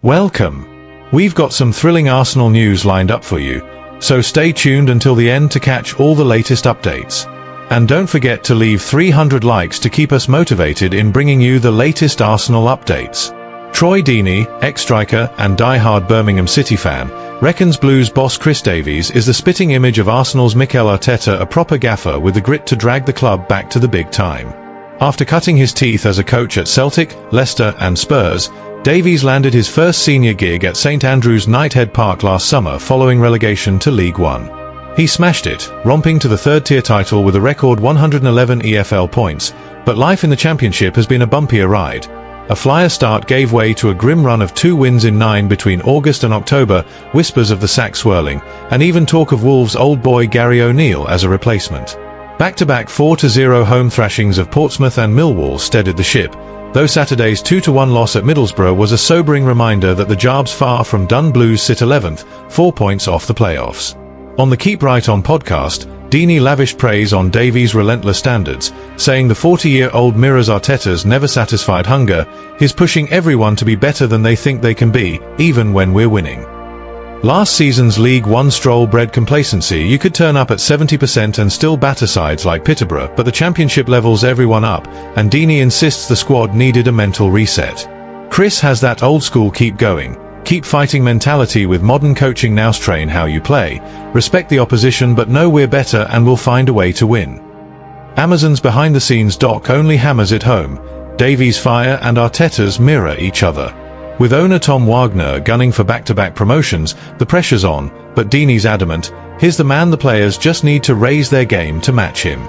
Welcome. We've got some thrilling Arsenal news lined up for you, so stay tuned until the end to catch all the latest updates. And don't forget to leave 300 likes to keep us motivated in bringing you the latest Arsenal updates. Troy Deeney, ex-striker and die-hard Birmingham City fan, reckons Blues boss Chris Davies is the spitting image of Arsenal's Mikel Arteta, a proper gaffer with the grit to drag the club back to the big time. After cutting his teeth as a coach at Celtic, Leicester and Spurs, Davies landed his first senior gig at St Andrew's Knighthead Park last summer following relegation to League One. He smashed it, romping to the third-tier title with a record 111 EFL points, but life in the Championship has been a bumpier ride. A flyer start gave way to a grim run of 2 wins in 9 between August and October, whispers of the sack swirling, and even talk of Wolves' old boy Gary O'Neill as a replacement. Back-to-back 4-0 home thrashings of Portsmouth and Millwall steadied the ship, though Saturday's 2-1 loss at Middlesbrough was a sobering reminder that the Jarbs far from done. Blues sit 11th, 4 points off the playoffs. On the Keep Right On podcast, Deeney lavished praise on Davies' relentless standards, saying the 40-year-old mirrors Arteta's never-satisfied hunger, his pushing everyone to be better than they think they can be, even when we're winning. Last season's League One stroll bred complacency. You could turn up at 70% and still batter sides like Peterborough, but the Championship levels everyone up, and Deeney insists the squad needed a mental reset. Chris has that old-school keep going, keep fighting mentality with modern coaching. Now train how you play, respect the opposition but know we're better and we'll find a way to win. Amazon's behind-the-scenes doc only hammers it home. Davies' fire and Arteta's mirror each other. With owner Tom Wagner gunning for back-to-back promotions, the pressure's on, but Deeney's adamant, he's the man the players just need to raise their game to match him.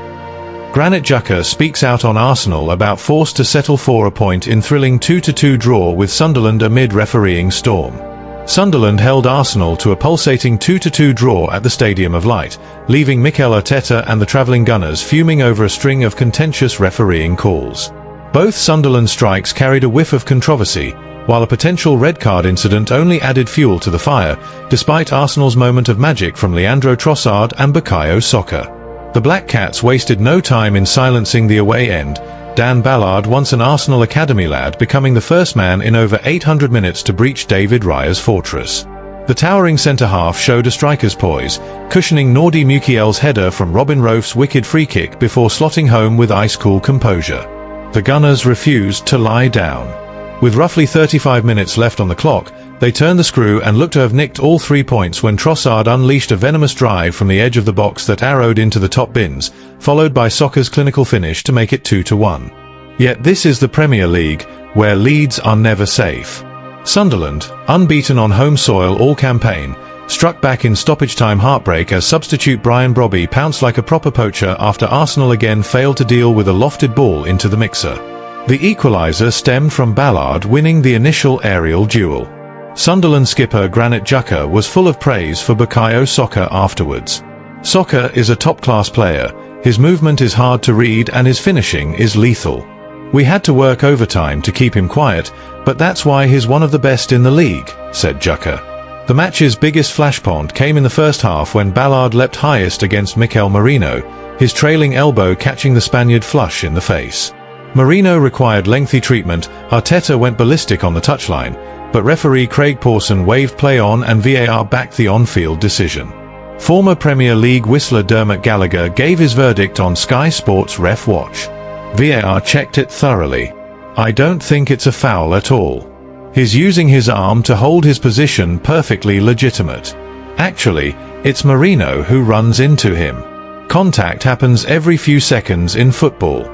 Granit Xhaka speaks out on Arsenal about forced to settle for a point in thrilling 2-2 draw with Sunderland amid refereeing storm. Sunderland held Arsenal to a pulsating 2-2 draw at the Stadium of Light, leaving Mikel Arteta and the travelling Gunners fuming over a string of contentious refereeing calls. Both Sunderland strikes carried a whiff of controversy, while a potential red card incident only added fuel to the fire, despite Arsenal's moment of magic from Leandro Trossard and Bukayo Saka. The Black Cats wasted no time in silencing the away end, Dan Ballard, once an Arsenal academy lad, becoming the first man in over 800 minutes to breach David Raya's fortress. The towering centre-half showed a striker's poise, cushioning Nordi Mukiel's header from Robin Rouf's wicked free-kick before slotting home with ice-cool composure. The Gunners refused to lie down. With roughly 35 minutes left on the clock, they turned the screw and looked to have nicked all 3 points when Trossard unleashed a venomous drive from the edge of the box that arrowed into the top bins, followed by Saka's clinical finish to make it 2-1. Yet this is the Premier League, where leads are never safe. Sunderland, unbeaten on home soil all campaign, struck back in stoppage-time heartbreak as substitute Brian Brobby pounced like a proper poacher after Arsenal again failed to deal with a lofted ball into the mixer. The equaliser stemmed from Ballard winning the initial aerial duel. Sunderland skipper Granit Xhaka was full of praise for Bukayo Saka afterwards. Saka is a top-class player, his movement is hard to read and his finishing is lethal. We had to work overtime to keep him quiet, but that's why he's one of the best in the league, said Xhaka. The match's biggest flashpoint came in the first half when Ballard leapt highest against Mikel Merino, his trailing elbow catching the Spaniard flush in the face. Merino required lengthy treatment. Arteta went ballistic on the touchline, but referee Craig Pawson waved play on and VAR backed the on-field decision. Former Premier League whistler Dermot Gallagher gave his verdict on Sky Sports Ref Watch. VAR checked it thoroughly. I don't think it's a foul at all. He's using his arm to hold his position, perfectly legitimate. Actually, it's Merino who runs into him. Contact happens every few seconds in football.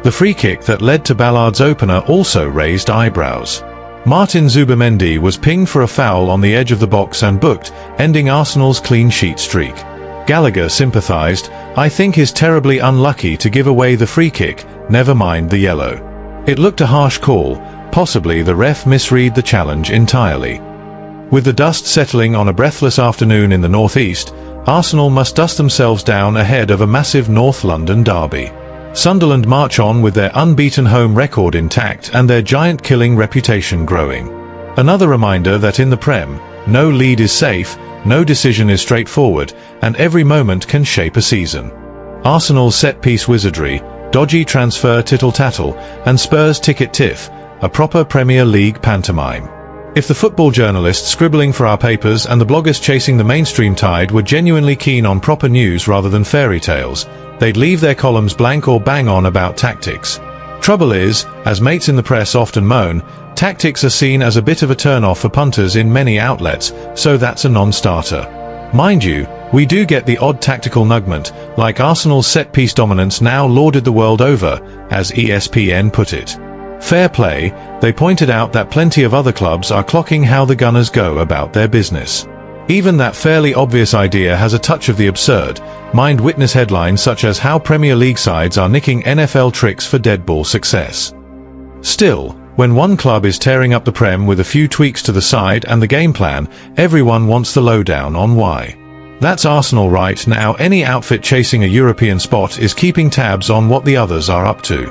The free kick that led to Ballard's opener also raised eyebrows. Martin Zubimendi was pinged for a foul on the edge of the box and booked, ending Arsenal's clean sheet streak. Gallagher sympathised, I think he's terribly unlucky to give away the free kick, never mind the yellow. It looked a harsh call, possibly the ref misread the challenge entirely. With the dust settling on a breathless afternoon in the northeast, Arsenal must dust themselves down ahead of a massive North London derby. Sunderland march on with their unbeaten home record intact and their giant-killing reputation growing. Another reminder that in the Prem, no lead is safe, no decision is straightforward, and every moment can shape a season. Arsenal's set-piece wizardry, dodgy transfer tittle-tattle, and Spurs ticket tiff, a proper Premier League pantomime. If the football journalists scribbling for our papers and the bloggers chasing the mainstream tide were genuinely keen on proper news rather than fairy tales, they'd leave their columns blank or bang on about tactics. Trouble is, as mates in the press often moan, tactics are seen as a bit of a turn-off for punters in many outlets, so that's a non-starter. Mind you, we do get the odd tactical nugget, like Arsenal's set-piece dominance now lauded the world over, as ESPN put it. Fair play, they pointed out that plenty of other clubs are clocking how the Gunners go about their business. Even that fairly obvious idea has a touch of the absurd, mind witness headlines such as how Premier League sides are nicking NFL tricks for dead ball success. Still, when one club is tearing up the Prem with a few tweaks to the side and the game plan, everyone wants the lowdown on why. That's Arsenal right now. Any outfit chasing a European spot is keeping tabs on what the others are up to.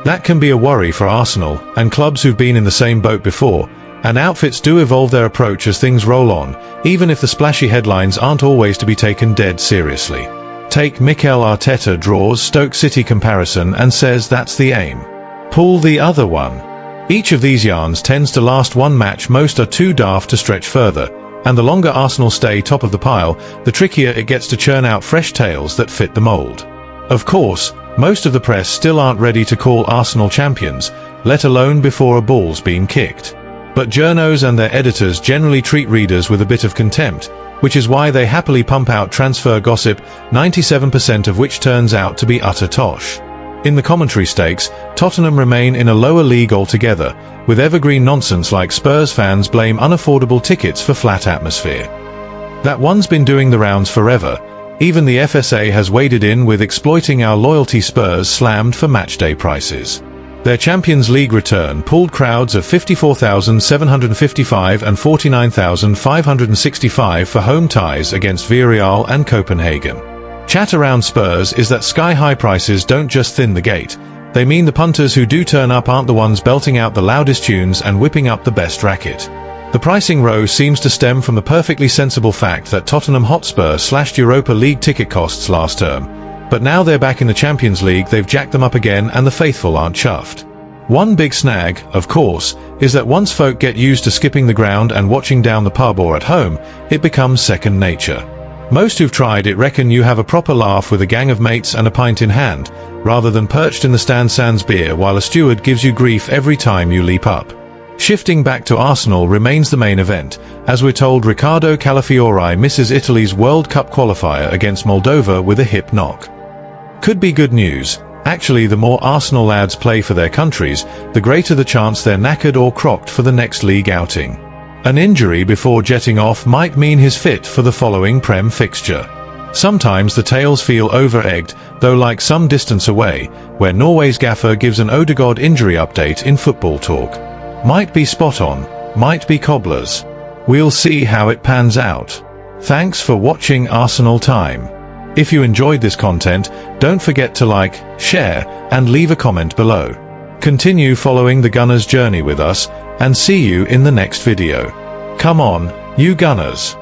That can be a worry for Arsenal, and clubs who've been in the same boat before, and outfits do evolve their approach as things roll on, even if the splashy headlines aren't always to be taken dead seriously. Take Mikel Arteta draws Stoke City comparison and says that's the aim. Pull the other one. Each of these yarns tends to last one match, most are too daft to stretch further, and the longer Arsenal stay top of the pile, the trickier it gets to churn out fresh tales that fit the mould. Of course, most of the press still aren't ready to call Arsenal champions, let alone before a ball's been kicked. But journos and their editors generally treat readers with a bit of contempt, which is why they happily pump out transfer gossip, 97% of which turns out to be utter tosh. In the commentary stakes, Tottenham remain in a lower league altogether, with evergreen nonsense like Spurs fans blame unaffordable tickets for flat atmosphere. That one's been doing the rounds forever. Even the FSA has waded in with exploiting our loyalty Spurs slammed for matchday prices. Their Champions League return pulled crowds of 54,755 and 49,565 for home ties against Villarreal and Copenhagen. Chat around Spurs is that sky-high prices don't just thin the gate, they mean the punters who do turn up aren't the ones belting out the loudest tunes and whipping up the best racket. The pricing row seems to stem from the perfectly sensible fact that Tottenham Hotspur slashed Europa League ticket costs last term, but now they're back in the Champions League, they've jacked them up again and the faithful aren't chuffed. One big snag, of course, is that once folk get used to skipping the ground and watching down the pub or at home, it becomes second nature. Most who've tried it reckon you have a proper laugh with a gang of mates and a pint in hand, rather than perched in the stand sans beer while a steward gives you grief every time you leap up. Shifting back to Arsenal remains the main event, as we're told Riccardo Calafiori misses Italy's World Cup qualifier against Moldova with a hip knock. Could be good news. Actually, the more Arsenal lads play for their countries, the greater the chance they're knackered or crocked for the next league outing. An injury before jetting off might mean he's fit for the following Prem fixture. Sometimes the tales feel over-egged, though like some distance away, where Norway's gaffer gives an Odegaard injury update in Football Talk. Might be spot on, might be cobblers. We'll see how it pans out. Thanks for watching Arsenal Time. If you enjoyed this content, don't forget to like, share, and leave a comment below. Continue following the Gunners' journey with us, and see you in the next video. Come on, you Gunners!